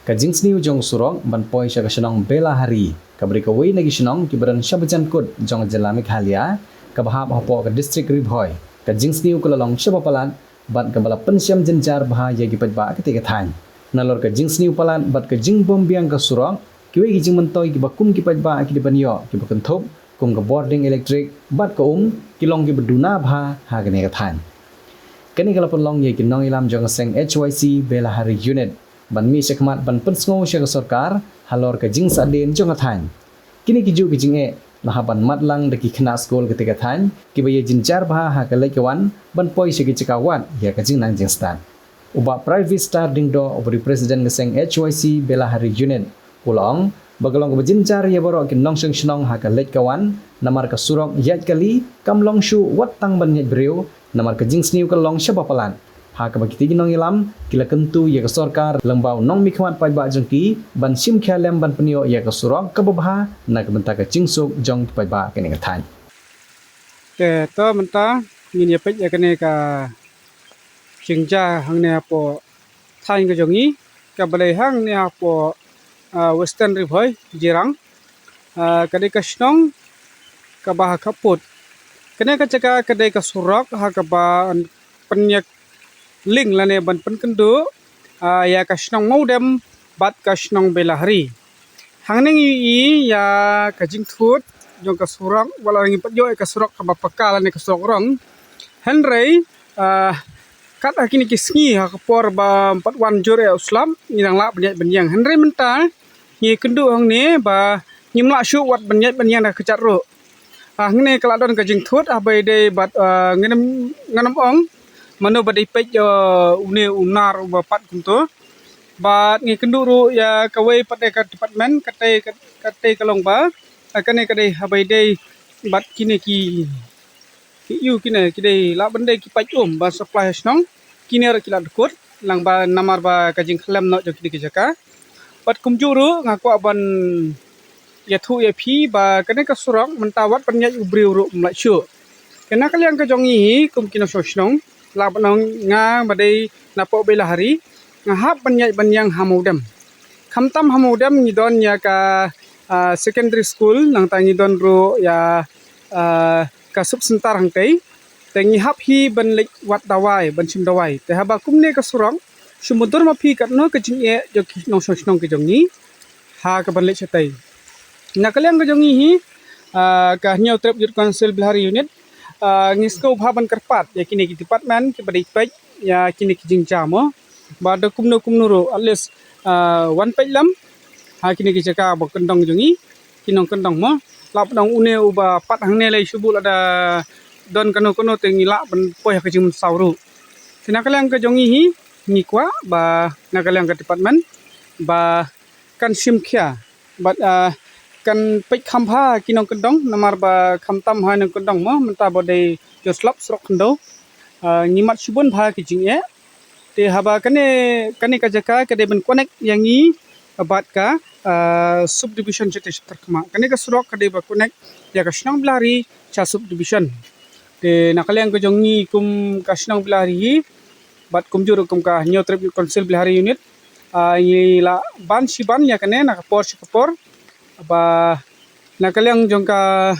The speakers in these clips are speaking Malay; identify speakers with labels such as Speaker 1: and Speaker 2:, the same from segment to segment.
Speaker 1: ka jingsniu jong surok ban poi sya ka shnong bela hari ka bri ka wei nagi shnong ki baran shabajan kut jong jela Meghalaya ka bahap hapo ka district Ribhoi ka jingsniu ka lalong shabapalan ban ka bala pensyam jenjar bah ya gi pajba ka tiga than nalor ka jingsniu palan bat ka jingbom biang ka surok ki wei gi jing mentoi ki bakum ki pajba ki dibanyo ki bakan thop kum ka boarding electric bat ka ki long ki beduna bah ha ka ne ka than kani kala long ye ki nong ilam jong seng HYC bela hari unit ban mi sekmat ban pensngo sya sarkar halor ka jing sa den jong athan kini ki ju ki jing e lahaban matlang de ki khna skol ke tiga than ki baye jinjar bha ha ka lekawan ban poi sya ki chikawat ya ka jing nang jing stan uba private star ding do obri president ke seng HYC bela hari unit ulong bagalong ka jinjar ye boro ki nong seng shnong ha ka lekawan namar ka surok yat kali kam long shu wat tang ban nyet breu namar ka jing sniu ka long shabapalan ha ka bakiti ginong ilam kila kentu ya ka sarkar lembau nong mikhmat pai ba jengki ban sim khalem ban penio ya ka surok ka babha na ka benta ka jingsuk jong pai ba ka ne ka than
Speaker 2: te to menta ngin ye pej ya kene ka jingja hang ne po thain ka jongi ka balai hang ne po western Ribhoi jirang kadai ka snong ka bah kaput kene ka caka kadai ka surok ha ka ba penyak ling lane ban pen kendu ya ka snong modem bat ka snong bela hari hangning i ya ka jing thut jong ka surok wala ngi pat yo ka surok ka bapakal ne ka surok rong henrei kat akini kisngi ha ka por ba 41 jore uslam nirang la benyang henrei menta ngi kendu hang ne ba nyimla shu wat benyang ka cat ro ngne kala don ka jing thut abai de bat nganam ong mano badai pej une unar uba pat kumto bat ngi kenduru ya kawai pat ka department kate kalong ba kane kade abai de bat kine ki yu kine kide la bande ki paj ba supply snong kine ra kila dekut lang ba namar ba ka jing khlem no jo kide ki jaka bat kumjuru ngako aban ya thu ya phi ba kane ka surok mentawat penya ubriu ru mla shu kena kalian ka jongi kum kino sosnong la banong nga badai napo bela hari ngahap banyang hamudam khamtam hamudam ni don ya ka secondary school nang tangi don ro ya ka sub sentar hang tei tangi hap hi ban lek wat dawai ban sim dawai te haba kumne ka surong sumudur ma phi kat no ka jing e jo kino sosnong ke jongi ha ka ban lek chatai na kalian ka jongi hi ka nyau trip youth council Belahari unit ngisko bhaban karpat ya kini ki department ki badai pej ya kini ki jingja mo ba do kumno ro at least one pej lam ha kini ki jaka bo kendong jongi kinong kendong mo lap dong une uba pat hang ne lai subul ada don kano tengi la ban poi ka jing sauru tina kalian ka jongi hi ni kwa ba na kalian ka department ba kan sim khia ba kan pej khampha kinong kendong namar ba khamtam ha nang kendong mo menta bodai jo slap srok khndo ngimat subun bha ki jing e te haba kane ka jaka kade ben connect yangi bat ka subdivision jete terkema kane ka srok kade ba connect ya ka snong Belahari cha subdivision te nakalian ko jongi kum ka snong Belahari bat kum juru kum ka nyo trip council Belahari unit ni la ban siban ya kane na kapor ba nakaliang jongka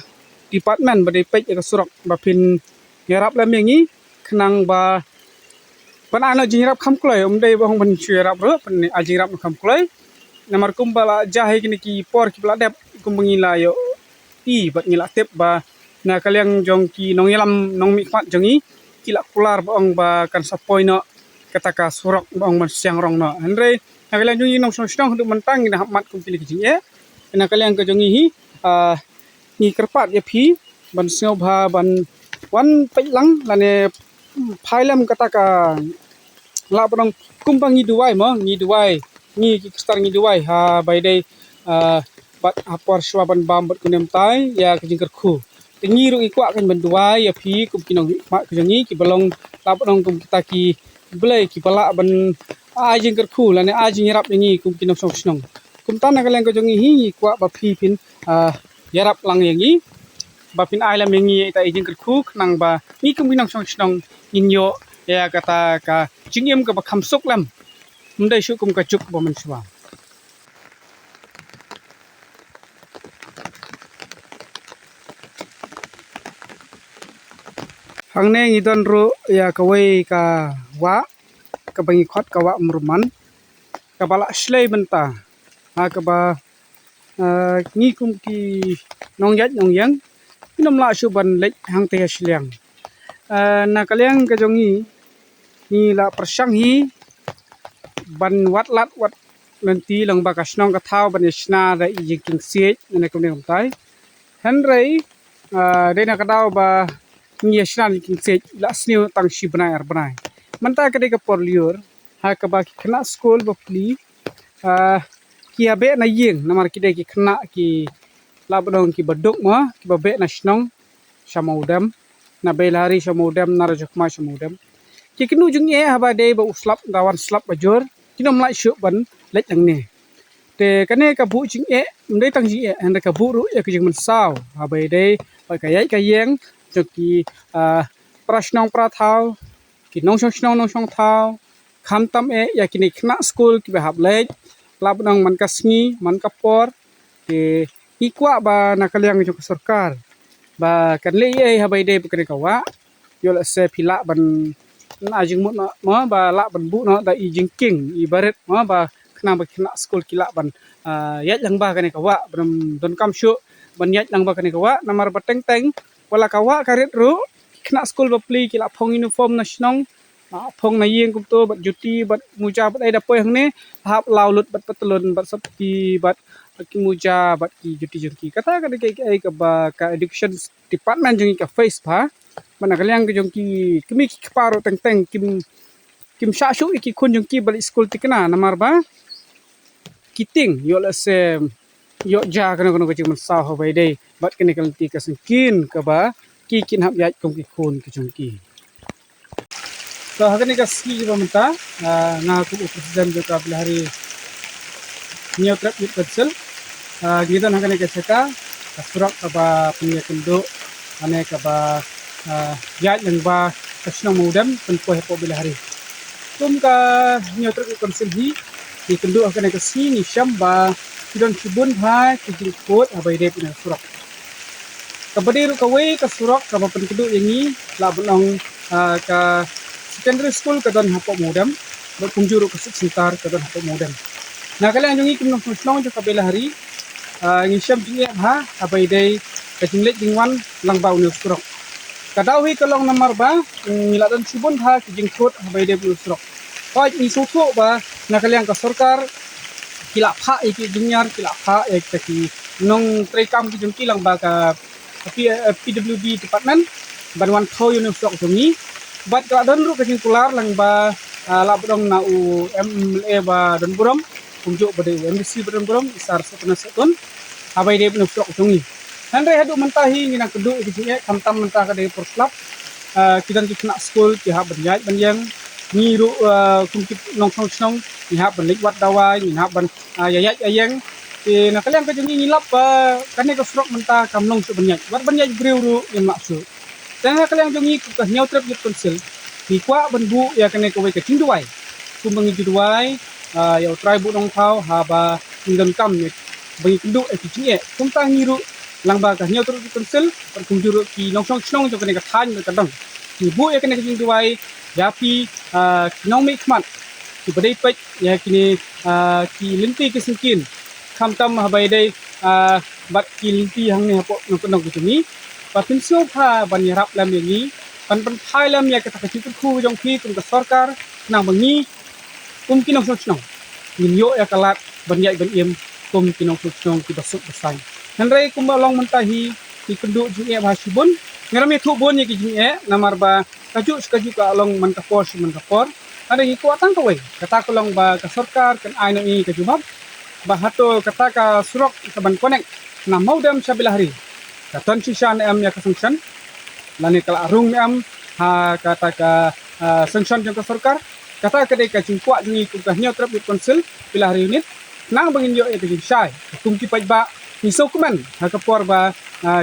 Speaker 2: department badai pej ka surok ba pin ngarap lam yangi khnang ba pan ano jingrap kham kloi umdai ba hong ban chirap ro pan ajirap kham kloi namar kum bala jahe kini ki por ki bala dep kum bangila yo i bat ngila tep ba nakaliang jongki nong yalam nong mikmat jongi kila kular ba ong ba kan sapoi no kataka surok ba ong ban siang rong no andre nakaliang jongi nong snong du mentang ina mat kum pilih jing e kena kalian ke jongi hi ni kerpat ya phi ban sio bha ban wan pej lang lane phailam kata ka la banong kumpang ngi duai mo ngi duai ngi ki star ngi duai ha bai dai bat apor shwa ban bam bat kunem tai ya ke jingker khu tingi ru ikwa kan ban duai ya phi kum kinong ma ke jongi ki balong la banong kum kita ki belai ki pala ban a jingker khu lane a jingrap ngi kum kinong song kumtan na kalian ko jongi hi kwa ba phi pin yarap lang yangi ba pin ailam yangi ta ijing kerkhuk nang ba ni kum binang song snong inyo ya kata ka jingem ka ba khamsuk lam mundai shu kum ka chuk ba man shwa hang ne ngidon ru ya kawai ka wa ka bangi khot ka wa murman ka bala shlei benta ha ka ba ngi kum ki nong yat nong yang inom la shu ban lek hang te shliang na kaliang ka jongi ni la persang hi ban wat lat wat nanti lang ba kasnong ka thau ban shna da i jing siet ne kum ne kum tai han rei de na ka daw ba ni shna jing siet la sniu tang shi banai ar banai man ta ka de ka por liur ha ka ba ki khna school ba pli ki abe na yeng namar ki de ki khna ki labdong ki baduk ma ki babe na shnong shamodam na belari shamodam na rajokma shamodam ki kenu jung e haba de ba uslap dawan slap bajor kinom lai shu ban lek lang ne te kane ka bu jing e mdei tang ji e and ka bu ru e ki jing man saw haba de ba ka yai ka yeng jo ki prashnong pra thau ki nong shong thau kham tam e ya ki ni khna school ki ba hab lek labdong man ka sngi man ka por te ikwa ba nakaliang jong sarkar ba kan le ye habai de kan ka wa yo la se phila ban na jing mo ma ba la ban bu no da i jing king i baret ma ba khna ba khna school kila ban yat lang ba kan ka wa ban don kam shu ban yat lang ba kan ka wa namar ba teng teng wala ka wa karet ru khna school ba pli kila phong uniform na snong phong na yeng kum to bat juti bat muja bat ai da poi hang ne hap law lut bat patlon bat sapti bat ki muja bat ki juti jengki kata ka de ai ka ba ka education department jeng ka face pa mana kaliang ke jengki kimi ki paro teng teng kim sha shu ki kun jengki balik school tikna namar ba kiting yo la se yo ja kana kana jeng sa ho bai dei bat kene kan ti ka sengkin ka ba ki kin hap yat kom ki kun ki jengki so hakani ka ski ba menta nga ku presiden jo ka hari nyotrap yut kecil gidan hakane ka seka surak ka ba punya kenduk ane ka ba yat yang ba kasnong mudam penpo hepo bila hari tum ka nyotrap yut kecil hi di kenduk hakane ka si ni syam ba kidon kibun ha kijikot abai de pina surak ka badiru ka we ka surak ka ba pen kenduk yang ni la benong ka secondary school ka don hapo mudam berkunjuru ke sekitar ka don hapo mudam na kalian jungi kim nong jo kabela hari ngisham jinge ha abai dei ka jinglet jingwan lang bau ne surok kadawi kalong namar ba ngiladan sibun ha ki jingkot abai dei bu surok pai ni sutu ba na kalian ka sarkar kila pha iki dunyar kila pha ek ki nong trekam ki jungki lang ba ka PWD department banwan thau yu ne surok jungi bat ka don ru ka jingkular lang ba labdong na u MLA ba don buram kunjuk pada MDC pada buram isar setengah setun abai de pun frok tungi handai hadu mentahi ngina kedu ki kamtam mentah ka de porslap kidan ki kena school ki ha berjait banjang ni ru kungkip nong song ni ha belik wat dawai ni ha ban yayat ayang ki na kalian ka jungi ngilap kane ka frok mentah kamlong su banjat wat banjat griu ru yang maksud dan kalian jungi ka nyau trap yut konsil ki kwa banbu ya kane ka wai ka cingduai kumbangi juduai ya try bu nong thau ha ba ngam kam ne bagi kenduk ki e kum ta ngiru lang ba ka nyau tru ki konsil par kum juru ki nong song jo kane ka than ka dang ki bu ya kane ka jing duai ya pi nong mi khmat ki badai pek ya kini ki linti ki singkin kham tam ha bai dai bat ki linti hang ne hapo nong ki ni pa pin sio pha ban yarap lam ni pan thai lam ya ka ta ki khu jong ki kum ka sarkar nang bangi kum kinong song minyo ya kalat banyai ban im kum kinong song ki basuk basai nanrai kum long mentahi ki kenduk jinge ba sibun ngarami thu bon ye ki jinge namar ba kaju ka long man ka por ada ki kuatang ka wei kata ko long ba ka sarkar kan ai no i ka jubab ba hato kata ka surok ka ban konek na maudam sabila hari katon sishan am ya ka sanction lani kala arung am ha kata ka sanction jong ka sarkar kata ka dei ka jingkwa jingi ku ka nyau trap konsil bila hari unit nang bangin yo e jing sai kum ki pai ba ni dokumen ha ka por ba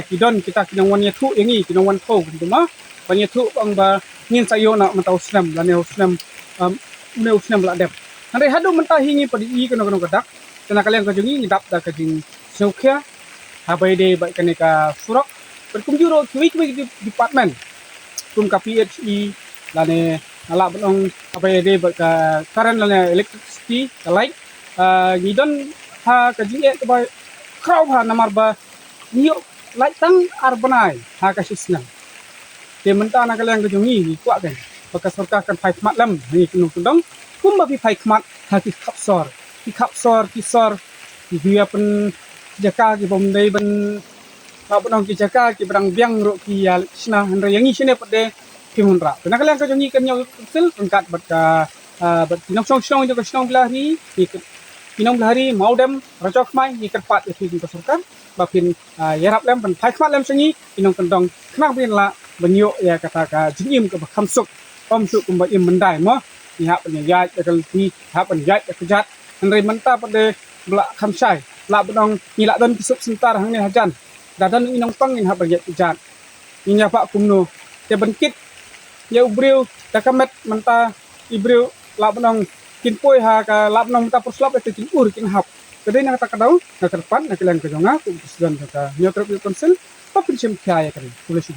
Speaker 2: kidon kita kinang wan yathu yangi kinang wan thau kuma ban yathu ang ba ngin sayo na matau snam la ne snam ne snam la dep andre hadu mentah hingi padi i kono kadak kana kalian ka jungi ngidap da ka jing seukhya ha bai de ba kaneka surok berkum juro department kum ka PHE lane ala benong apa ya de ka current lane electricity ka light ngidon ha ka jinge ka ba kraw ha namar ba niyo light tang arbanai ha ka sisna te menta na kalang ka jongi kwa kan baka sarkar kan phai khmat lam ni kunung kundong kum ba bi phai khmat ha ki kapsor kisor ki dia pen jaka ki bom dei ben ba benong ki jaka ki berang biang ro ki ya sna handra yangi sine pade Kimunra. Kena kalian ka jongi kan nyaw sil pengkat bat ka bat tinong song jo ka snong blahri tinong blahri maudem rajok mai ni kerpat ki ka surkan bapin yarap lem pan phai khmat lem sengi tinong kendong khnang bin la benyo ya kata ka jingim ka kham suk om suk kum ba im mendai mo ni ha pan ya ka ti ha pan ya ka jat andai menta pade bla kham sai la benong ni la don kisuk sentar hang ni hajan dadan inong pang ni ha pan ya jat ni nya pak kumno te benkit ya ubriu takamet menta ibriu labnong kinpoi ha ka labnong menta perslap te tinur kin hap kedai na ta kadau na terpan na kilang kejonga ku presiden ka nyotrop konsil papin sim kaya kan polisi